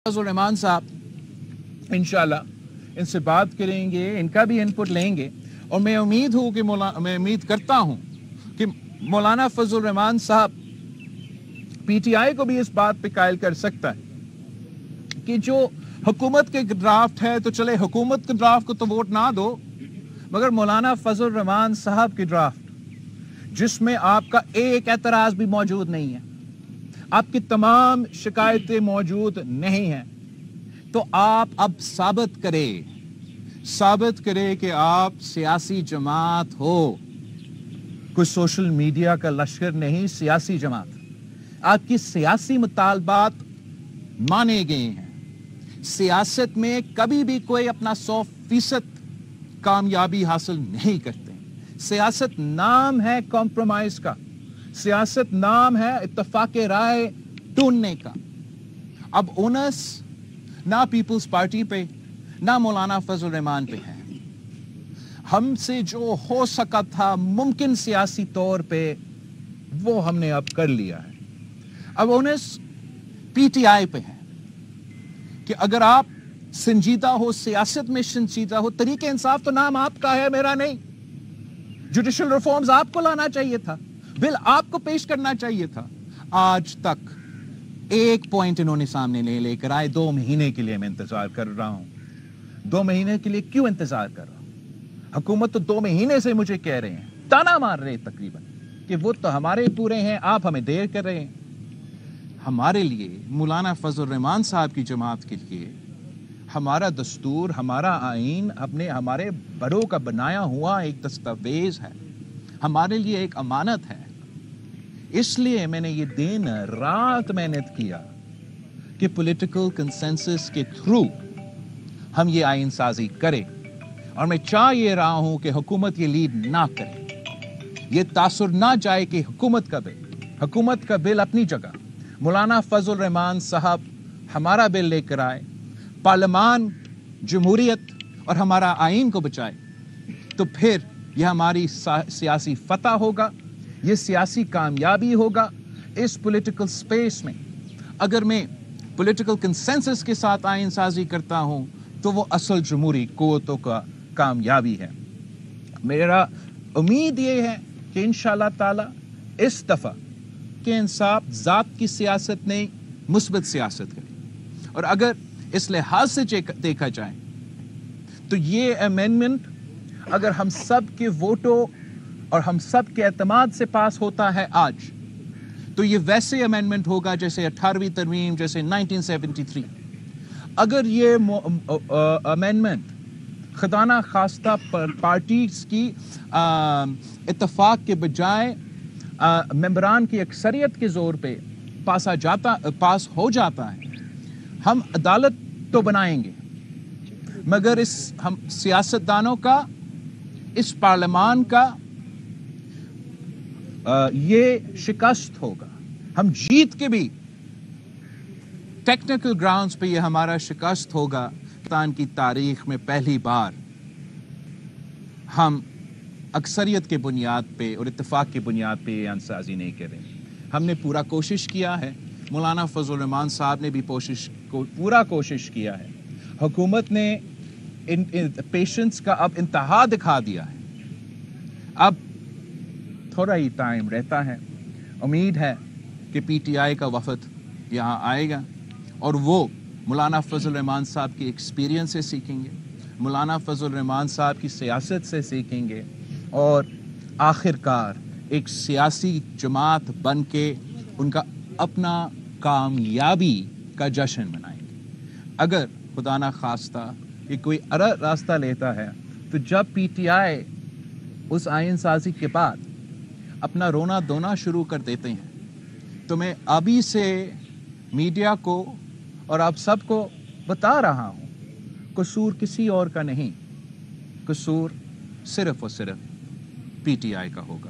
फजल रहमान साहब इंशाल्लाह इनसे बात करेंगे, इनका भी इनपुट लेंगे और मैं उम्मीद करता हूं कि मौलाना फजल रहमान साहब पीटीआई को भी इस बात पे कायल कर सकता है कि जो हुकूमत के ड्राफ्ट है तो चले हुकूमत के ड्राफ्ट को तो वोट ना दो, मगर मौलाना फजल रहमान साहब की ड्राफ्ट जिसमें आपका एक एतराज भी मौजूद नहीं है, आपकी तमाम शिकायतें मौजूद नहीं हैं, तो आप अब साबित करें कि आप सियासी जमात हो, कोई सोशल मीडिया का लश्कर नहीं, सियासी जमात। आपकी सियासी मुतालबात माने गए हैं। सियासत में कभी भी कोई अपना 100% कामयाबी हासिल नहीं करते। सियासत नाम है कॉम्प्रोमाइज का, सियासत नाम है इत्तफाक राय ढूंढने का। अब ओनस ना पीपल्स पार्टी पे ना मौलाना फजल रहमान पे है। हमसे जो हो सका था मुमकिन सियासी तौर पे वो हमने अब कर लिया है। अब ओनस पीटीआई पे है कि अगर आप संजीदा हो, सियासत में संजीदा हो, तरीके इंसाफ तो नाम आपका है, मेरा नहीं। जुडिशल रिफॉर्म्स आपको लाना चाहिए था, बिल आपको पेश करना चाहिए था। आज तक एक पॉइंट इन्होंने सामने नहीं लेकर आए। 2 महीने के लिए मैं इंतजार कर रहा हूं। 2 महीने के लिए क्यों इंतजार कर रहा हूं? हुकूमत तो 2 महीने से मुझे कह रहे हैं, ताना मार रहे हैं तकरीबन कि वो तो हमारे पूरे हैं, आप हमें देर कर रहे हैं। हमारे लिए, मौलाना फजल रहमान साहब की जमात के लिए, हमारा दस्तूर, हमारा आईन हमारे बड़ों का बनाया हुआ एक दस्तावेज है, हमारे लिए एक अमानत है। इसलिए मैंने ये दिन रात मेहनत किया कि पॉलिटिकल कंसेंसस के थ्रू हम ये आईन साजी करें, और मैं चाह ये रहा हूं कि हुकूमत ये लीड ना करे, ये तासुर ना जाए कि हुकूमत का बिल अपनी जगह, मौलाना फजल रहमान साहब हमारा बिल लेकर आए, पार्लियामान, जमहूरियत और हमारा आईन को बचाए, तो फिर यह हमारी सियासी फतह होगा, यह सियासी कामयाबी होगा। इस पॉलिटिकल स्पेस में अगर मैं पॉलिटिकल कंसेंसस के साथ आईन साजी करता हूं तो वो असल जमहूरी क़ुव्वतों का कामयाबी है। मेरा उम्मीद ये है कि इंशाअल्लाह ताला इस दफा के इंसाफ जात की सियासत नहीं, मुस्बत सियासत करे। और अगर इस लिहाज से देखा जाए तो ये अमेंडमेंट अगर हम सब के वोटों और हम सब के एतमाद से पास होता है आज, तो ये वैसे अमेंडमेंट होगा जैसे 18वीं तरमीम, जैसे 1973। अगर ये अमेंडमेंट खुदा खास्ता पार्टीज की इत्तफाक के बजाय मेंबरान की अक्सरियत के जोर पे पास हो जाता है, हम अदालत तो बनाएंगे, मगर हम सियासतदानों का, इस पार्लियामान का ये शिकस्त होगा। हम जीत के भी टेक्निकल ग्राउंड्स पे ये हमारा शिकस्त होगा। पाकिस्तान की तारीख में पहली बार हम अक्सरियत के बुनियाद पे और इत्तेफाक की बुनियाद पे ये आइनसाजी नहीं करें। हमने पूरा कोशिश किया है, मौलाना फजल रहमान साहब ने भी पूरा कोशिश किया है। हुकूमत ने पेशेंस का अब इंतहा दिखा दिया है। अब थोड़ा ही टाइम रहता है। उम्मीद है कि पीटीआई का वफद यहाँ आएगा और वो मौलाना फजल रहमान साहब की एक्सपीरियंस से सीखेंगे, मौलाना फजल रहमान साहब की सियासत से सीखेंगे और आखिरकार एक सियासी जमात बन के उनका अपना कामयाबी का जश्न मनाएंगे। अगर खुदा ना खास्ता कि कोई रास्ता लेता है, तो जब पीटीआई उस आईन साजी के बाद अपना रोना धोना शुरू कर देते हैं, तो मैं अभी से मीडिया को और आप सबको बता रहा हूं, कसूर किसी और का नहीं, कसूर सिर्फ और सिर्फ पीटीआई का होगा।